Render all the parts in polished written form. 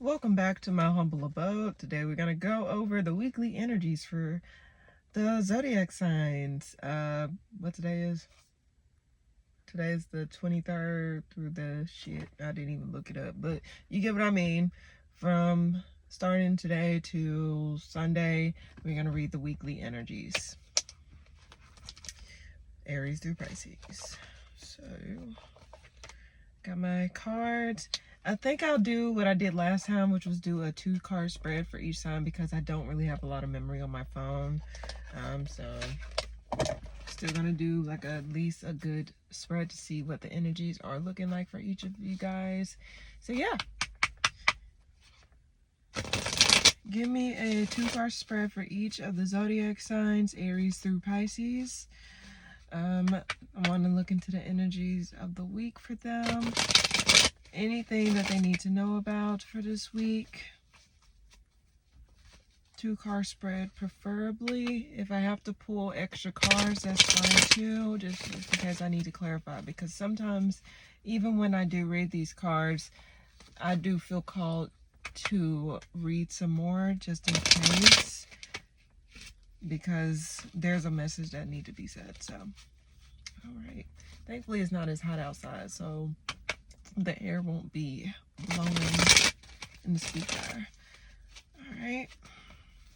Welcome back to my humble abode. Today we're gonna go over the weekly energies for the zodiac signs. What today is? Today is the 23rd through the shit. I didn't even look it up, but you get what I mean. From starting today to Sunday, we're gonna read the weekly energies. Aries through Pisces. So, got my cards. I think I'll do what I did last time, which was do a 2-card spread for each sign because I don't really have a lot of memory on my phone. So still gonna do like at least a good spread to see what the energies are looking like for each of you guys. So yeah, give me a 2-card spread for each of the zodiac signs, Aries through Pisces. I want to look into the energies of the week for them. Anything that they need to know about for this week. 2-card spread preferably. If I have to pull extra cards, that's fine too, just because I need to clarify, because sometimes even when I do read these cards, I do feel called to read some more just in case, because there's a message that need to be said. So all right, thankfully it's not as hot outside, so the air won't be blowing in the speaker. All right,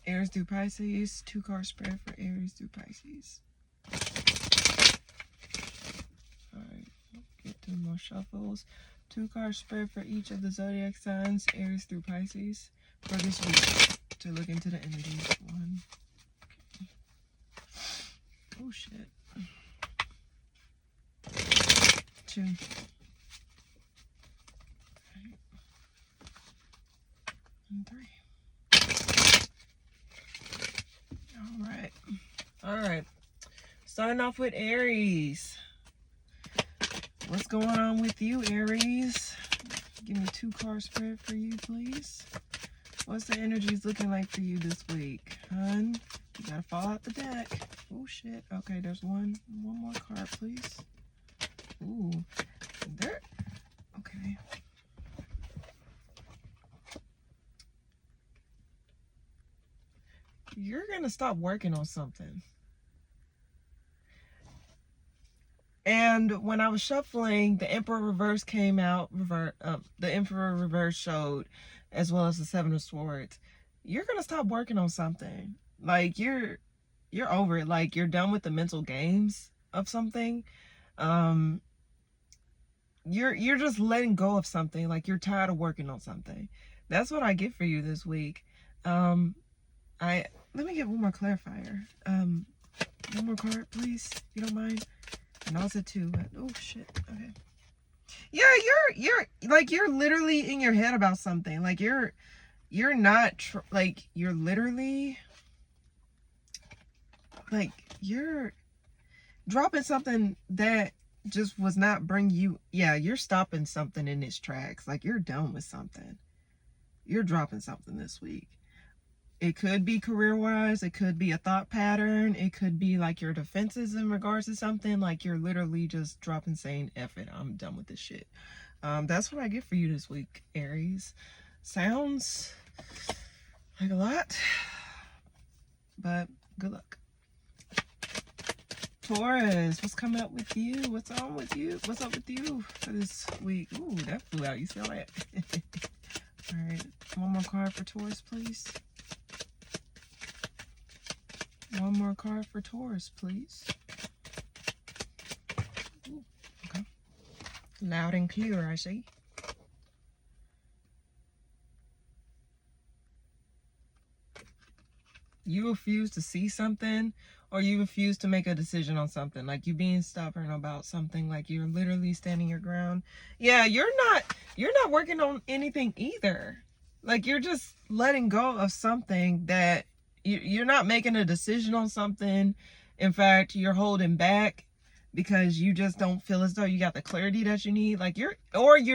Aries through Pisces, 2-card spread for Aries through Pisces. All right, get 2 more shuffles. 2-card spread for each of the zodiac signs, Aries through Pisces, for this week to look into the energies. 1. Okay. Oh shit. 2. And 3. All right. Starting off with Aries. What's going on with you, Aries? Give me 2-card spread for you, please. What's the energies looking like for you this week, hun? You gotta fall out the deck. Oh shit. Okay, there's one more card, please. Ooh, there. Okay. You're gonna stop working on something. And when I was shuffling, the Emperor Reverse came out. The Emperor Reverse showed, as well as the 7 of Swords. You're gonna stop working on something. Like you're over it. Like you're done with the mental games of something. You're just letting go of something. Like you're tired of working on something. That's what I get for you this week. Let me get one more clarifier. One more card, please, if you don't mind. And also 2, but oh shit. Okay. Yeah, you're literally in your head about something. Like you're not like you're literally like you're dropping something that just was not bring you. Yeah, you're stopping something in its tracks. Like you're done with something. You're dropping something this week. It could be career-wise. It could be a thought pattern. It could be like your defenses in regards to something. Like you're literally just dropping, saying, F it, I'm done with this shit. That's what I get for you this week, Aries. Sounds like a lot, but good luck. Taurus, what's coming up with you? What's on with you? What's up with you for this week? Ooh, that flew out. You see that? All right, one more card for Taurus, please. One more card for Taurus, please. Ooh, okay. Loud and clear, I see. You refuse to see something, or you refuse to make a decision on something. Like you being stubborn about something. Like you're literally standing your ground. Yeah, you're not working on anything either. Like you're just letting go of something that you're not making a decision on something. In fact, you're holding back because you just don't feel as though you got the clarity that you need. Like you're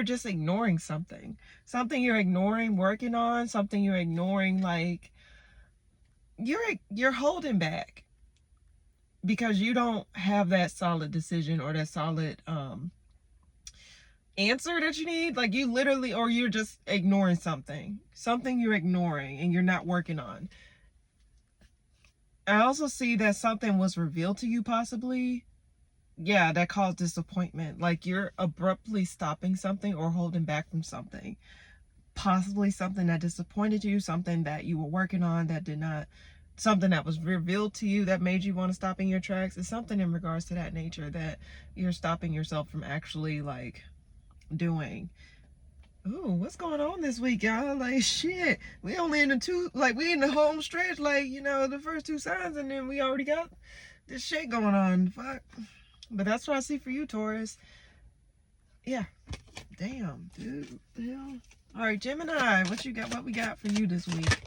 just ignoring something. Something you're ignoring working on, something you're ignoring, like you're holding back because you don't have that solid decision or that solid answer that you need. Like you literally, or you're just ignoring something. Something you're ignoring and you're not working on. I also see that something was revealed to you possibly. Yeah, that caused disappointment. Like you're abruptly stopping something or holding back from something. Possibly something that disappointed you, something that you were working on that did not, something that was revealed to you that made you want to stop in your tracks. It's something in regards to that nature that you're stopping yourself from actually like doing. Ooh, what's going on this week, y'all? Like shit. We only in the two, like we in the home stretch, like, you know, the first two signs, and then we already got this shit going on. Fuck. But that's what I see for you, Taurus. Yeah. Damn, dude. Damn. All right, Gemini, what you got? What we got for you this week?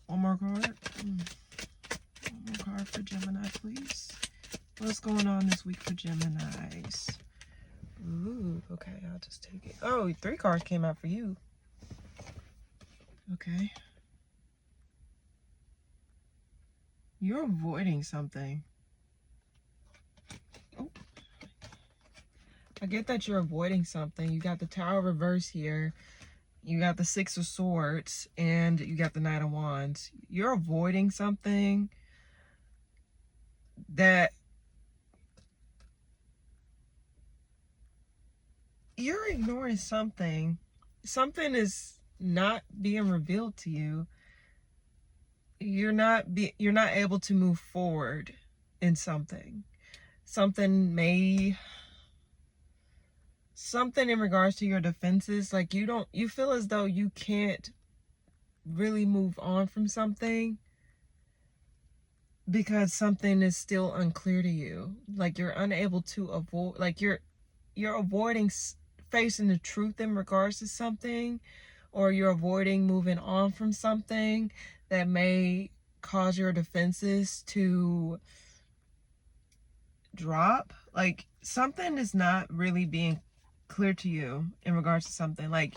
One more card. One more card for Gemini, please. What's going on this week for Geminis? Ooh, okay, I'll just take it. Oh, 3 cards came out for you. Okay. You're avoiding something. Oh. I get that you're avoiding something. You got the Tower reverse here. You got the 6 of Swords. And you got the Knight of Wands. You're avoiding something that you're ignoring something. Something is not being revealed to you. You're not able to move forward in something. Something in regards to your defenses, like you feel as though you can't really move on from something because something is still unclear to you. Like you're unable to avoid, like you're avoiding facing the truth in regards to something, or you're avoiding moving on from something that may cause your defenses to drop. Like something is not really being clear to you in regards to something. Like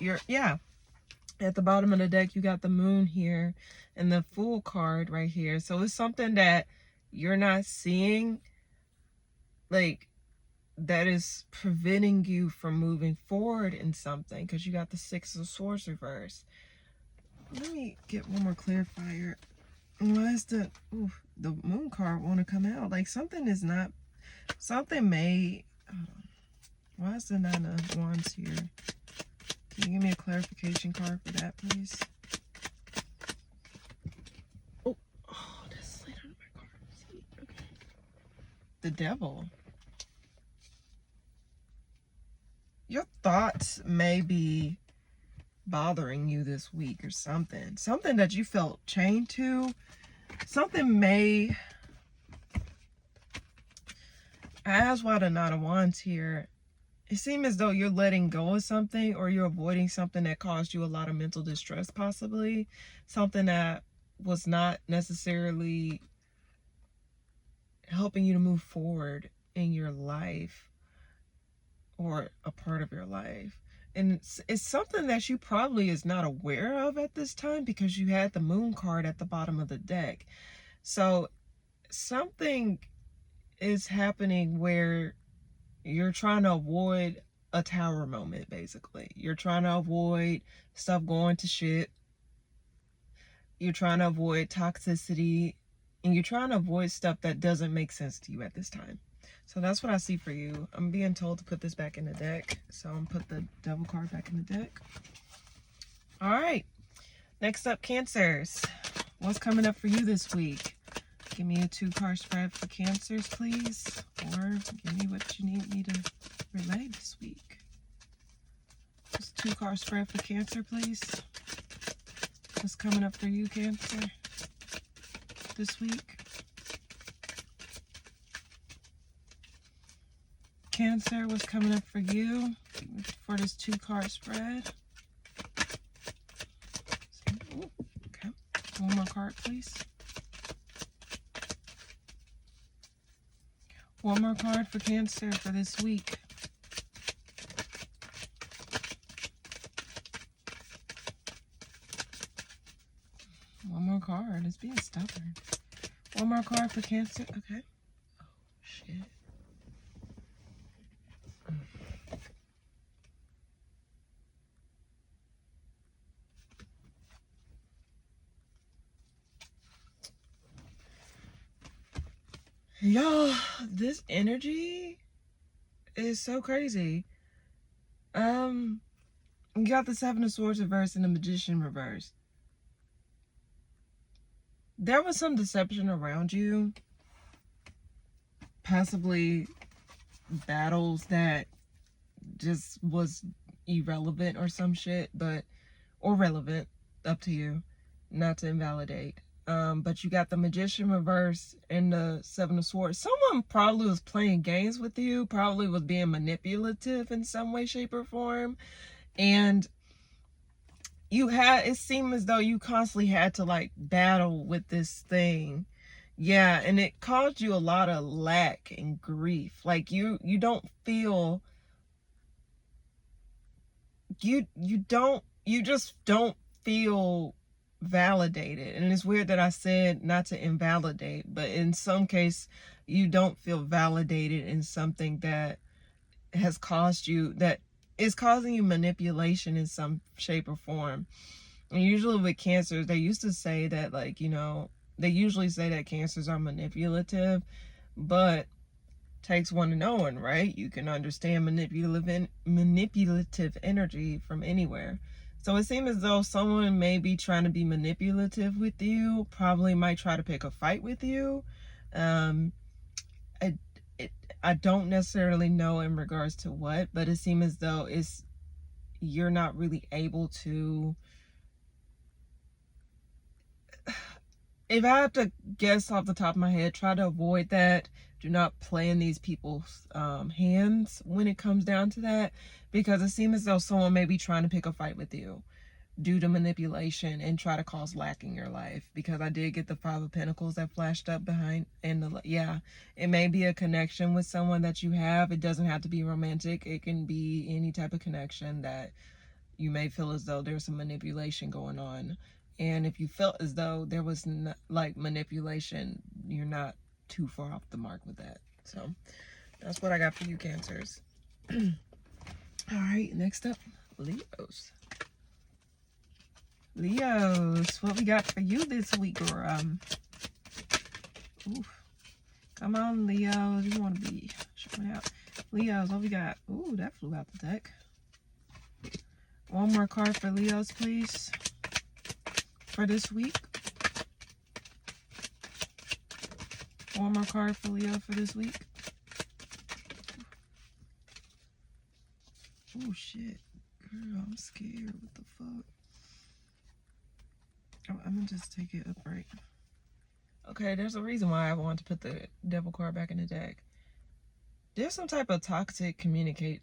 at the bottom of the deck, you got the Moon here and the Fool card right here. So it's something that you're not seeing, like, that is preventing you from moving forward in something, because you got the 6 of Swords reverse. Let me get one more clarifier. Why is the Moon card want to come out? Like something is not, something may, hold on. Why is the 9 of Wands here? Can you give me a clarification card for that, please? Oh, that's slid under my cards. Okay. The Devil. Your thoughts may be bothering you this week or something. Something that you felt chained to. Something may... As why the 9 of Wands here, it seems as though you're letting go of something, or you're avoiding something that caused you a lot of mental distress, possibly. Something that was not necessarily helping you to move forward in your life or a part of your life. And it's something that you probably is not aware of at this time, because you had the Moon card at the bottom of the deck. So something is happening where you're trying to avoid a Tower moment, basically. You're trying to avoid stuff going to shit. You're trying to avoid toxicity. And you're trying to avoid stuff that doesn't make sense to you at this time. So that's what I see for you. I'm being told to put this back in the deck. So I'm going to put the Devil card back in the deck. All right. Next up, Cancers. What's coming up for you this week? Give me a 2-card spread for Cancers, please. Or give me what you need me to relay this week. Just 2-card spread for Cancer, please. What's coming up for you, Cancer, this week? Cancer, what's coming up for you for this 2-card spread? Ooh, okay. One more card, please. One more card for Cancer for this week. One more card. It's being stubborn. One more card for Cancer. Okay. Oh, shit. Y'all, this energy is so crazy. You got the Seven of Swords reverse and the Magician reverse. There was some deception around you. Possibly battles that just was irrelevant or some shit, or relevant, up to you, not to invalidate. But you got the Magician reverse and the Seven of Swords. Someone probably was playing games with you, probably was being manipulative in some way, shape, or form. And it seemed as though you constantly had to like battle with this thing. Yeah, and it caused you a lot of lack and grief. Like you don't feel, you just don't feel validated. And it's weird that I said not to invalidate, but in some case you don't feel validated in something that has caused you, that is causing you manipulation in some shape or form. And usually with cancers, they used to say that, like, they usually say that cancers are manipulative, but takes one to know one, right? You can understand manipulative energy from anywhere. So it seems as though someone may be trying to be manipulative with you, probably might try to pick a fight with you. I don't necessarily know in regards to what, but it seems as though you're not really able to. If I have to guess off the top of my head, try to avoid that. Do not play in these people's hands when it comes down to that, because it seems as though someone may be trying to pick a fight with you due to manipulation and try to cause lack in your life. Because I did get the Five of Pentacles that flashed up behind, and it may be a connection with someone that you have. It doesn't have to be romantic. It can be any type of connection that you may feel as though there's some manipulation going on. And if you felt as though there was like manipulation, you're not too far off the mark with that. So that's what I got for you, Cancers. All right, next up, Leos. Leos, what we got for you this week, girl? Come on, Leos. You want to be showing out. Leos, what we got? Ooh, that flew out the deck. One more card for Leos, please, for this week. One more card for Leo for this week. Oh, shit. Girl, I'm scared. What the fuck? Oh, I'm gonna just take it upright. Okay, there's a reason why I want to put the Devil card back in the deck. There's some type of toxic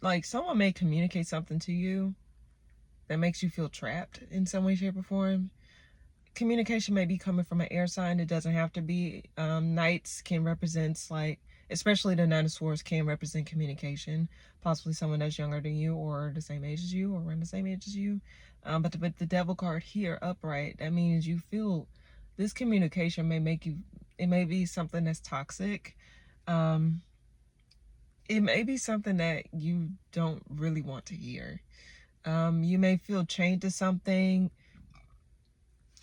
like someone may communicate something to you that makes you feel trapped in some way, shape, or form. Communication may be coming from an air sign. It doesn't have to be. Knights can represent, like, especially the Nine of Swords can represent communication. Possibly someone that's younger than you or the same age as you or around the same age as you. But with the Devil card here upright, that means you feel this communication may make you, it may be something that's toxic. It may be something that you don't really want to hear. You may feel chained to something.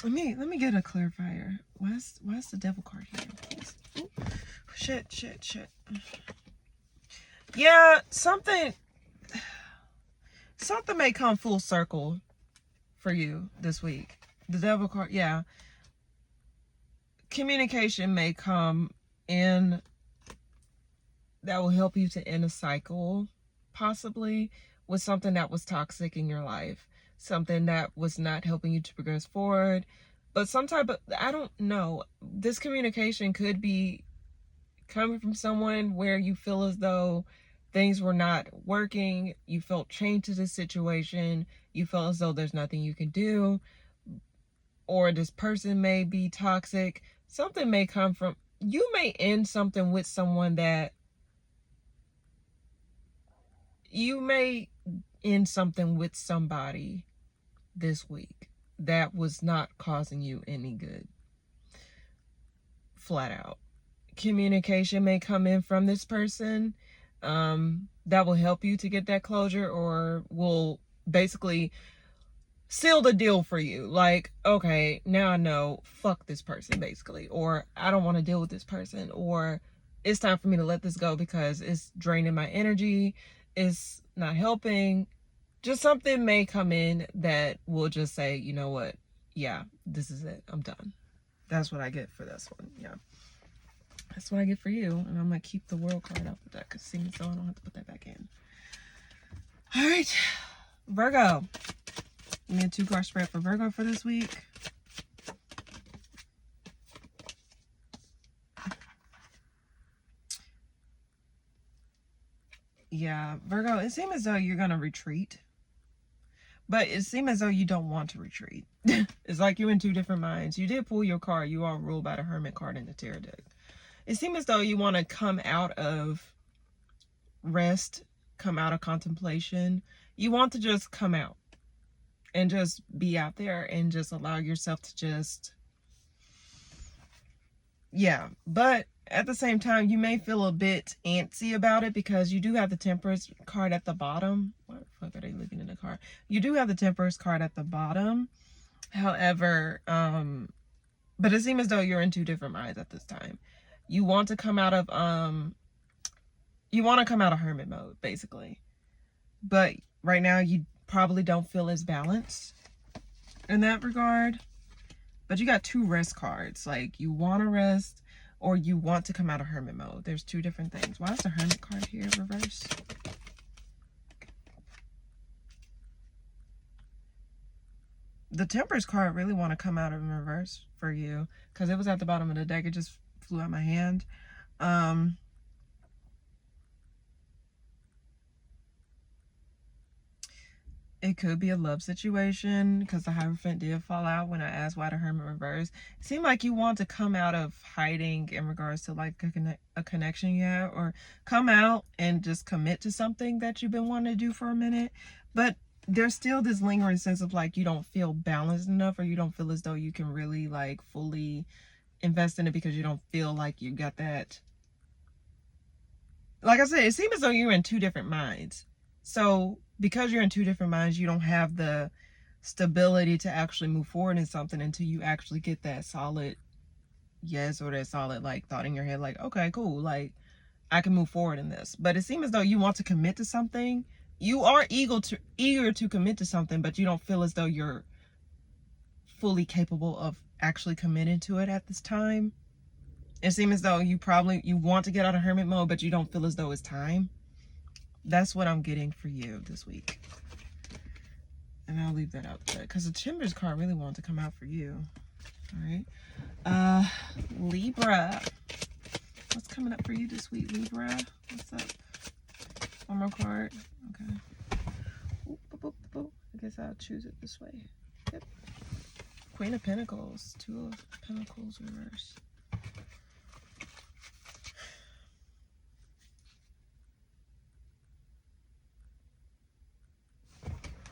Let me get a clarifier. Why's the Devil card here? Please. Ooh, shit. Yeah, something may come full circle for you this week. The Devil card, yeah. Communication may come in that will help you to end a cycle, possibly, with something that was toxic in your life. Something that was not helping you to progress forward. But some type of, I don't know, this communication could be coming from someone where you feel as though things were not working. You felt chained to this situation. You felt as though there's nothing you can do. Or this person may be toxic. Something may come from, you may end something with someone that, you may end something with somebody this week that was not causing you any good. Flat out. Communication may come in from this person that will help you to get that closure, or will basically seal the deal for you. Like, okay, now I know, fuck this person, basically. Or I don't want to deal with this person. Or it's time for me to let this go because it's draining my energy. It's not helping. Just something may come in that will just say, you know what? Yeah, this is it. I'm done. That's what I get for this one. Yeah. That's what I get for you. And I'm going to keep the world card out the deck because it seems so I don't have to put that back in. All right. Virgo. Give me a 2-card spread for Virgo for this week. Yeah, Virgo, it seems as though you're going to retreat. But it seems as though you don't want to retreat. It's like you're in two different minds. You did pull your card. You are ruled by the Hermit card in the Tarot deck. It seems as though you want to come out of rest, come out of contemplation. You want to just come out and just be out there and just allow yourself to just, yeah. But at the same time, you may feel a bit antsy about it because you do have the Temperance card at the bottom. What the fuck are they living in the card? You do have the Temperance card at the bottom. However, but it seems as though you're in two different minds at this time. You want to come out of hermit mode, basically. But right now you probably don't feel as balanced in that regard. But you got 2 rest cards. Like, you want to rest or you want to come out of hermit mode. There's 2 different things. Why is the Hermit card here reverse? The Temperance card really want to come out in reverse for you because it was at the bottom of the deck. It just flew out my hand. It could be a love situation because the Hierophant did fall out when I asked why the Hermit reversed. It seemed like you want to come out of hiding in regards to like a connection you have, or come out and just commit to something that you've been wanting to do for a minute. But there's still this lingering sense of like you don't feel balanced enough, or you don't feel as though you can really like fully invest in it because you don't feel like you got that. Like I said, it seems as though you're in 2 different minds. So because you're in 2 different minds, you don't have the stability to actually move forward in something until you actually get that solid yes, or that solid like thought in your head, like, okay, cool, like I can move forward in this. But it seems as though you want to commit to something. You are eager to commit to something, but you don't feel as though you're fully capable of actually committing to it at this time. It seems as though you want to get out of hermit mode, but you don't feel as though it's time. That's what I'm getting for you this week. And I'll leave that out there because the Timbers card really wanted to come out for you. All right. Libra. What's coming up for you this week, Libra? What's up? One more card. Okay. Oop, boop, boop, boop. I guess I'll choose it this way. Yep. Queen of Pentacles. 2 of Pentacles reverse.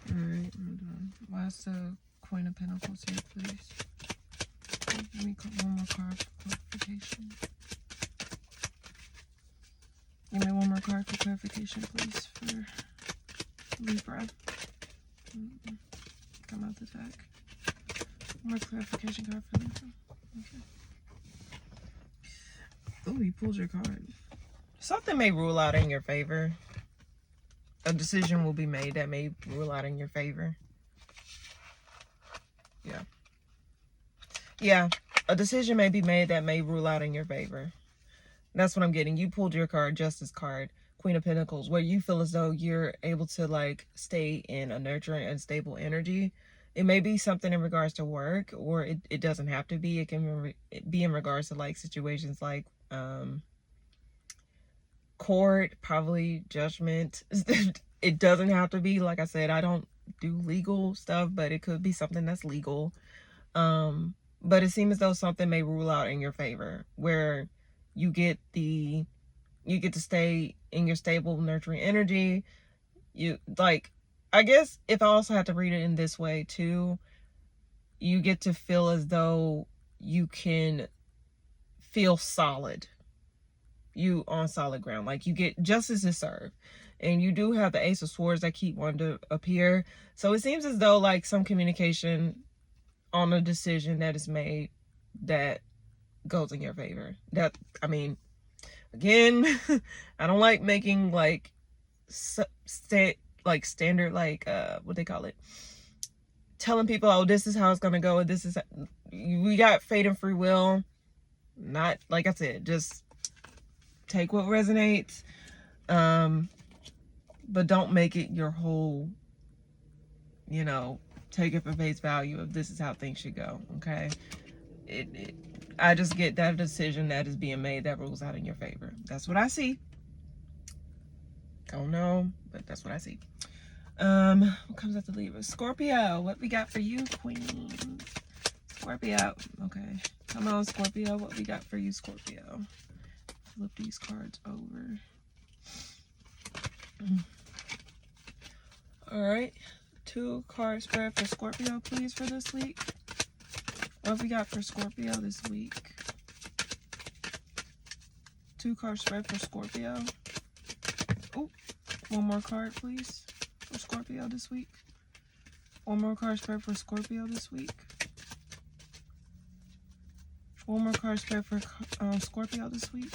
Alright, hold on. Why is the Queen of Pentacles here, please? Let me cut one more card for clarification. Give me one more card for clarification, please, for Libra. Come out the deck. One more clarification card for Libra. Okay. Oh, he pulls your card. Something may rule out in your favor. A decision will be made that may rule out in your favor. Yeah. Yeah. A decision may be made that may rule out in your favor. That's what I'm getting. You pulled your card, Justice card, Queen of Pentacles, where you feel as though you're able to like stay in a nurturing and stable energy. It may be something in regards to work, or it doesn't have to be. It can be in regards to like situations like court, probably judgment. It doesn't have to be, like I said, I don't do legal stuff, but it could be something that's legal. But it seems as though something may rule out in your favor, where you get to stay in your stable, nurturing energy. You like, I guess if I also have to read it in this way too, you get to feel as though you can feel solid. You on solid ground, like you get justice is served. And you do have the Ace of Swords that keep wanting to appear. So it seems as though like some communication on a decision that is made that goes in your favor. That, I mean, Again, I don't like making like standard, like what they call it, telling people, oh, this is how it's gonna go, this is, we got fate and free will. Not, like I said, just take what resonates, but don't make it your whole, you know, take it for face value of this is how things should go. Okay, I just get that a decision that is being made that rules out in your favor. That's what I see. Don't know, but that's what I see. What comes after Libra? Scorpio, what we got for you, Queen? Scorpio. Okay, come on, Scorpio, what we got for you, Scorpio? Flip these cards over. All right, 2-card spread for Scorpio, please, for this week. What we got for Scorpio this week? 2-card spread for Scorpio. Oh, one more card, please, for Scorpio this week. One more card spread for Scorpio this week. One more card spread for Scorpio this week.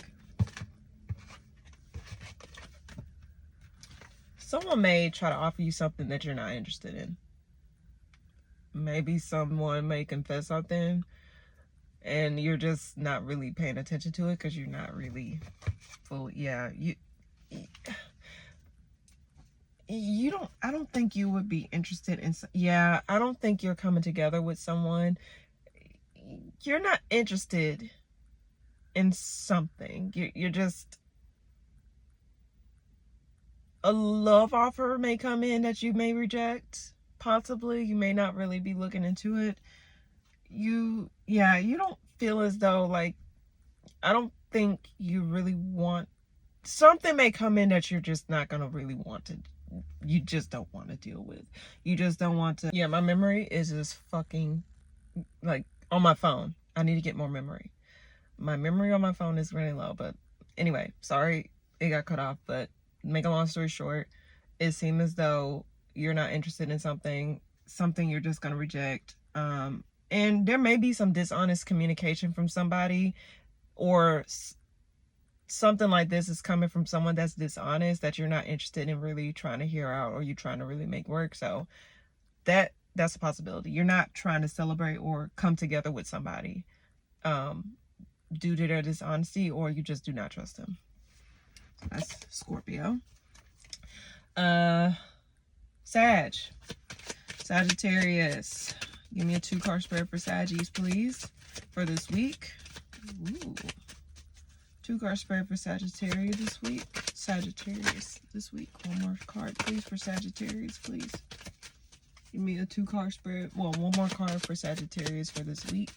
Someone may try to offer you something that you're not interested in. Maybe someone may confess something and you're just not really paying attention to it because you're not really fully, you don't, I don't think you would be interested in, I don't think you're coming together with someone. You're not interested in something. You're just, a love offer may come in that you may reject. Possibly, you may not really be looking into it. You don't feel as though, like, I don't think you really want, something may come in that you're just not gonna really want to, you just don't want to deal with. You just don't want to. Yeah, my memory is just fucking, like, on my phone. I need to get more memory. My memory on my phone is really low, but anyway, sorry it got cut off, but make a long story short, it seems as though you're not interested in something you're just going to reject. And there may be some dishonest communication from somebody, or something like this is coming from someone that's dishonest, that you're not interested in really trying to hear out, or you're trying to really make work. So that's a possibility. You're not trying to celebrate or come together with somebody due to their dishonesty, or you just do not trust them. So that's Scorpio. Sagittarius. Give me a 2-card spread for Saggies, please, for this week. Ooh. 2-card spread for Sagittarius this week. Sagittarius this week. One more card, please, for Sagittarius, please. Give me a 2-card spread. Well, one more card for Sagittarius for this week.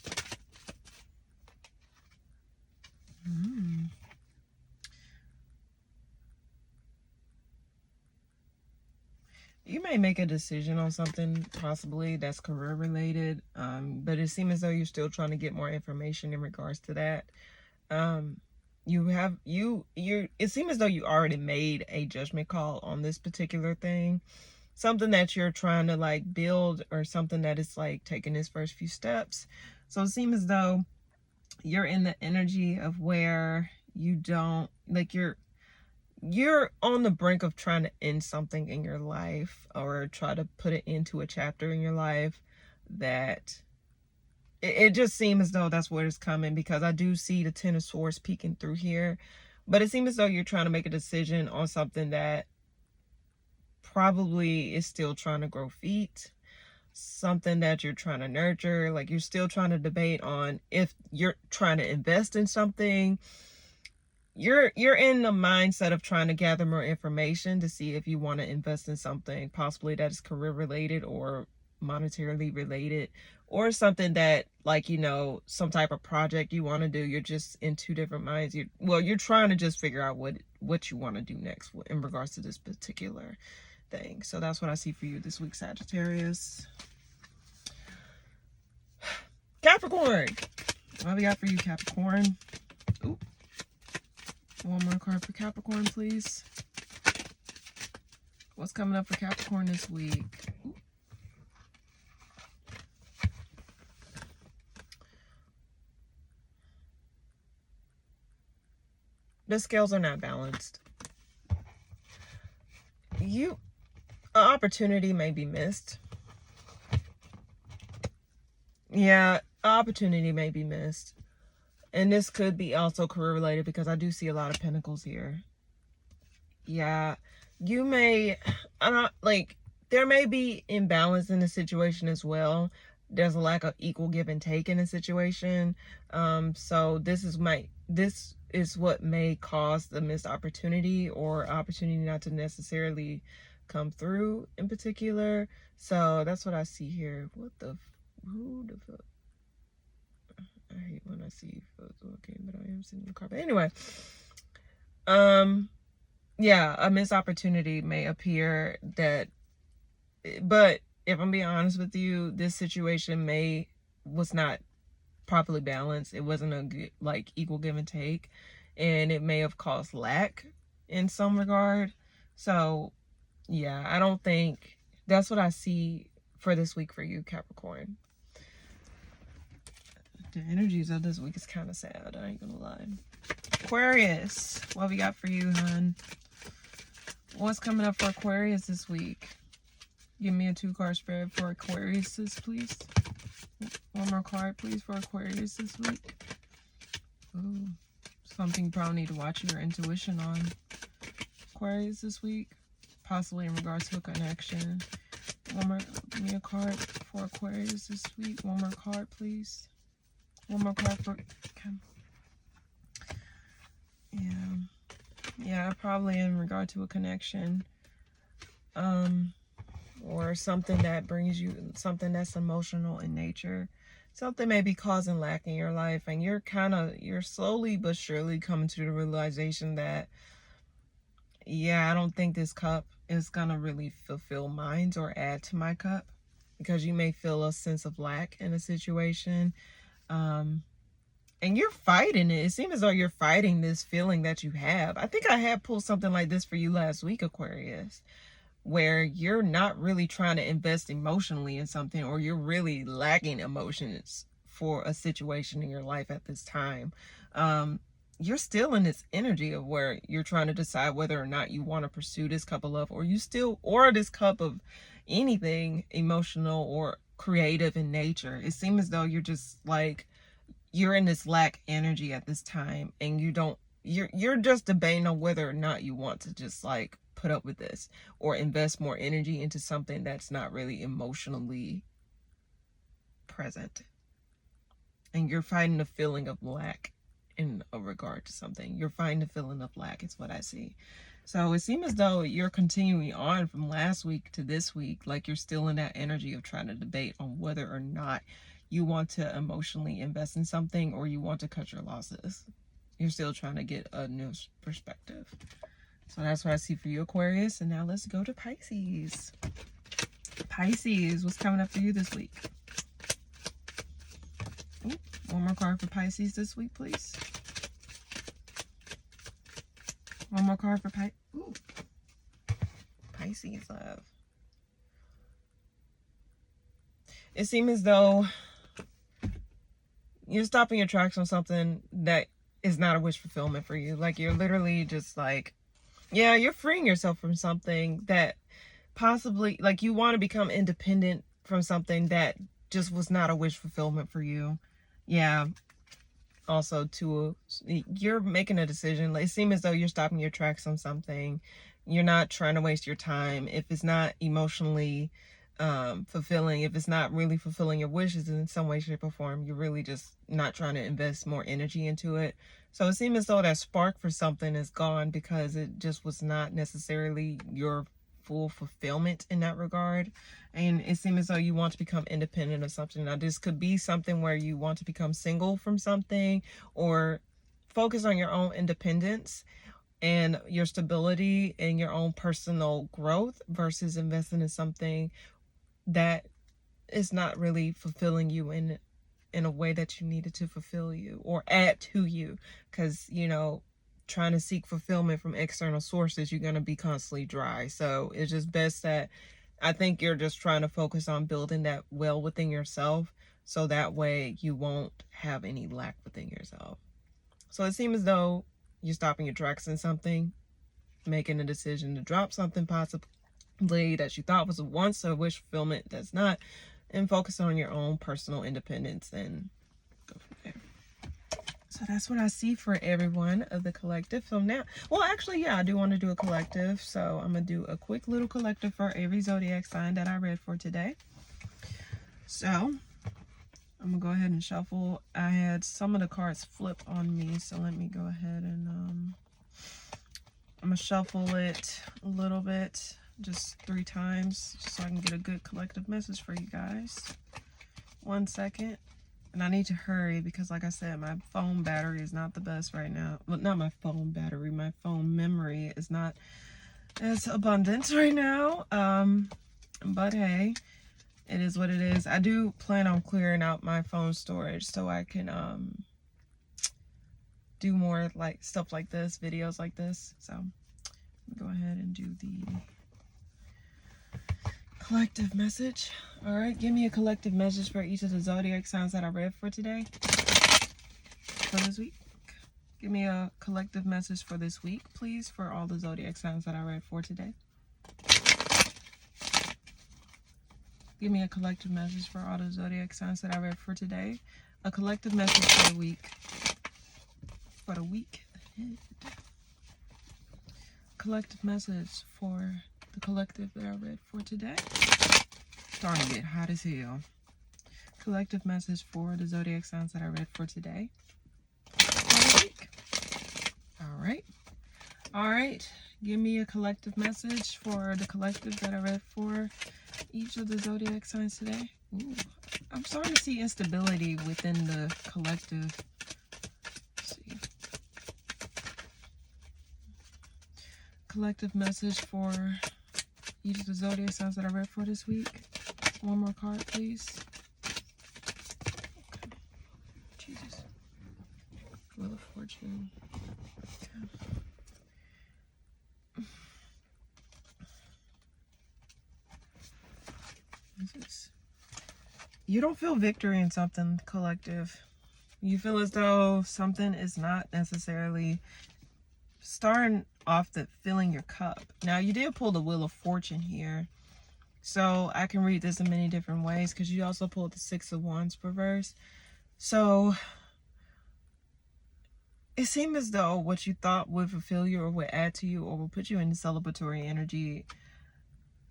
You may make a decision on something possibly that's career related, but it seems as though you're still trying to get more information in regards to that. It seems as though you already made a judgment call on this particular thing, something that you're trying to like build, or something that is like taking its first few steps. So it seems as though you're in the energy of where you don't, like, you're on the brink of trying to end something in your life, or try to put it into a chapter in your life, that it just seems as though that's where it's coming, because I do see the 10 of Swords peeking through here. But it seems as though you're trying to make a decision on something that probably is still trying to grow feet, something that you're trying to nurture. Like, you're still trying to debate on if you're trying to invest in something. You're in the mindset of trying to gather more information to see if you want to invest in something possibly that is career related or monetarily related, or something that, like, you know, some type of project you want to do. You're just in two different minds. You're trying to just figure out what you want to do next in regards to this particular thing. So that's what I see for you this week, Sagittarius. Capricorn, what we got for you, Capricorn? Ooh. One more card for Capricorn, please. What's coming up for Capricorn this week? Ooh. The scales are not balanced. An opportunity may be missed. Yeah, opportunity may be missed. And this could be also career related because I do see a lot of pentacles here. Yeah, you may, there may be imbalance in the situation as well. There's a lack of equal give and take in a situation. So this is what may cause the missed opportunity or opportunity not to necessarily come through in particular. So that's what I see here. Who the fuck? I hate when I see photos walking, but I am seeing the car. But anyway, yeah, a missed opportunity may appear but if I'm being honest with you, this situation was not properly balanced. It wasn't a good, equal give and take, and it may have caused lack in some regard. So yeah, I don't think that's what I see for this week for you, Capricorn. The energies of this week is kind of sad, I ain't gonna lie. Aquarius, what we got for you, hon? What's coming up for Aquarius this week? Give me a 2-card spread for Aquarius, please. One more card, please, for Aquarius this week. Ooh, something you probably need to watch your intuition on. Aquarius this week, possibly in regards to a connection. Give me a card for Aquarius this week. One more card, please. One more card for... Okay. Yeah, probably in regard to a connection. Or something that brings you, something that's emotional in nature. Something may be causing lack in your life, and you're slowly but surely coming to the realization that, yeah, I don't think this cup is gonna really fulfill mine or add to my cup, because you may feel a sense of lack in a situation. And you're fighting it. It seems as though you're fighting this feeling that you have. I think I had pulled something like this for you last week, Aquarius, where you're not really trying to invest emotionally in something, or you're really lacking emotions for a situation in your life at this time. You're still in this energy of where you're trying to decide whether or not you want to pursue this cup of love, or this cup of anything emotional or creative in nature. It seems as though you're just you're in this lack energy at this time, and you're just debating on whether or not you want to just put up with this or invest more energy into something that's not really emotionally present. And you're fighting the feeling of lack in a regard to something. You're fighting the feeling of lack, is what I see. So it seems as though you're continuing on from last week to this week, you're still in that energy of trying to debate on whether or not you want to emotionally invest in something or you want to cut your losses. You're still trying to get a new perspective. So that's what I see for you, Aquarius. And now let's go to Pisces. Pisces, what's coming up for you this week? Ooh, one more card for Pisces this week, please. One more card for Pisces, love. It seems as though you're stopping your tracks on something that is not a wish fulfillment for you. You're literally just yeah, you're freeing yourself from something that possibly, you want to become independent from something that just was not a wish fulfillment for you. Yeah. Also, you're making a decision. It seems as though you're stopping your tracks on something. You're not trying to waste your time. If it's not emotionally fulfilling, if it's not really fulfilling your wishes in some way, shape, or form, you're really just not trying to invest more energy into it. So it seems as though that spark for something is gone because it just was not necessarily your full fulfillment in that regard. And it seems as though you want to become independent of something. Now, this could be something where you want to become single from something, or focus on your own independence and your stability and your own personal growth versus investing in something that is not really fulfilling you in a way that you needed to fulfill you or add to you. Because, trying to seek fulfillment from external sources, you're going to be constantly dry. So it's just best that I think you're just trying to focus on building that well within yourself, so that way you won't have any lack within yourself. So it seems as though You're stopping your tracks in something, making a decision to drop something possibly that you thought was a once a wish fulfillment that's not, and focus on your own personal independence and go from there. So that's what I see for everyone of the collective. So now, well, actually, yeah, I do want to do a collective. So I'm going to do a quick little collective for every zodiac sign that I read for today. So I'm going to go ahead and shuffle. I had some of the cards flip on me. So let me go ahead and I'm going to shuffle it a little bit, just 3 times, so I can get a good collective message for you guys. 1 second. And I need to hurry because, like I said, my phone battery is not the best right now. Well, not my phone battery. My phone memory is not as abundant right now. But hey, it is what it is. I do plan on clearing out my phone storage so I can do more like stuff like this, videos like this. So go ahead and do the collective message. All right, give me a collective message for each of the zodiac signs that I read for today, for this week. Give me a collective message for this week, please, for all the zodiac signs that I read for today. Give me a collective message for all the zodiac signs that I read for today. A collective message for the week. For the week ahead. Collective message for the collective that I read for today. Starting to get hot as hell. Collective message for the zodiac signs that I read for today. For the week. All right. Give me a collective message for the collective that I read for each of the zodiac signs today. Ooh, I'm starting to see instability within the collective. Let's see. Collective message for each of the zodiac signs that I read for this week. One more card, please. Okay. Jesus. Wheel of Fortune. Okay. You don't feel victory in something, collective. You feel as though something is not necessarily starting off the filling your cup. Now, you did pull the Wheel of Fortune here. So I can read this in many different ways because you also pulled the 6 of Wands reverse. So it seemed as though what you thought would fulfill you or would add to you or would put you in celebratory energy,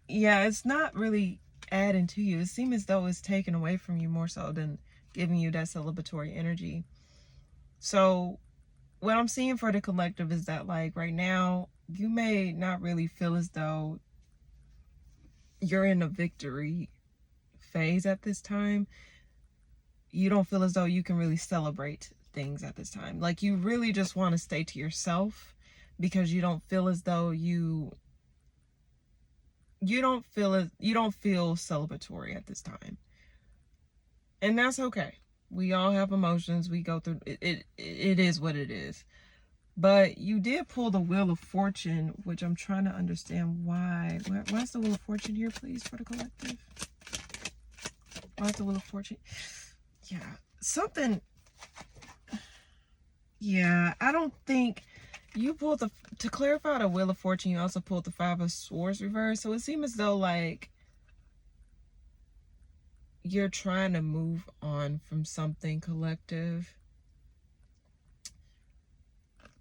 yeah, it's not really adding to you. It seems as though it's taken away from you more so than giving you that celebratory energy. So what I'm seeing for the collective is that, like, right now, you may not really feel as though you're in a victory phase at this time. You don't feel as though you can really celebrate things at this time. Like, you really just want to stay to yourself because you don't feel as though you don't feel celebratory at this time. And that's okay. We all have emotions. We go through it. It is what it is. But you did pull the Wheel of Fortune, which I'm trying to understand why. Why's the Wheel of Fortune here, please, for the collective? Why's the Wheel of Fortune? Yeah, something. Yeah, I don't think you pulled to clarify the Wheel of Fortune, you also pulled the 5 of Swords reverse. So it seems as though, like, you're trying to move on from something, collective.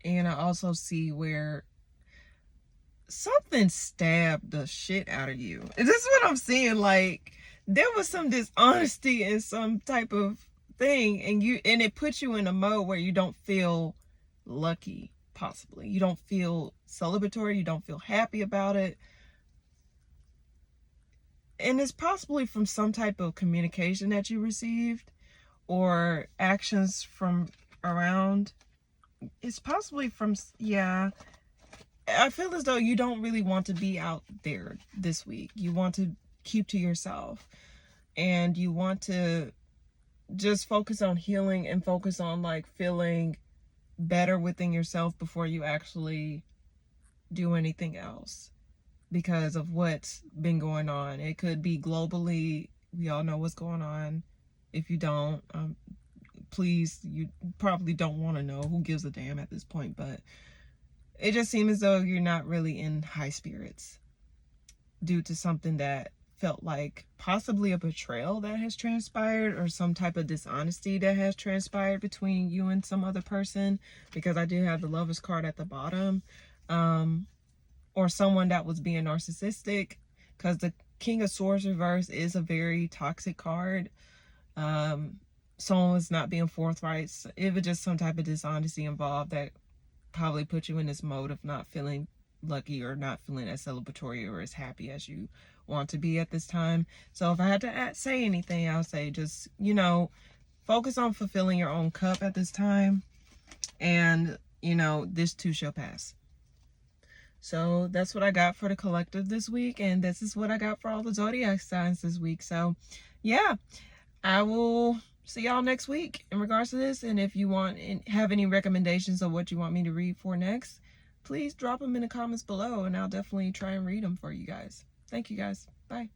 And I also see where something stabbed the shit out of you. This is what I'm seeing. Like, there was some dishonesty in some type of thing, and it puts you in a mode where you don't feel lucky, possibly. You don't feel celebratory. You don't feel happy about it. And it's possibly from some type of communication that you received or actions from around. It's possibly from, yeah. I feel as though you don't really want to be out there this week. You want to keep to yourself. And you want to just focus on healing and focus on, like, feeling better within yourself before you actually do anything else. Because of what's been going on. It could be globally. We all know what's going on. If you don't, please, you probably don't want to know. Who gives a damn at this point? But it just seems as though you're not really in high spirits due to something that felt like possibly a betrayal that has transpired, or some type of dishonesty that has transpired between you and some other person, because I do have the Lovers card at the bottom. Or someone that was being narcissistic, because the King of Swords reverse is a very toxic card. Someone was not being forthright. It was just some type of dishonesty involved that probably put you in this mode of not feeling lucky, or not feeling as celebratory or as happy as you want to be at this time. So if I had to say anything, I'll say just, you know, focus on fulfilling your own cup at this time, and, you know, this too shall pass. So that's what I got for the collective this week, and this is what I got for all the zodiac signs this week. So yeah, I will see y'all next week in regards to this. And if you want and have any recommendations of what you want me to read for next, please drop them in the comments below, and I'll definitely try and read them for you guys. Thank you guys. Bye.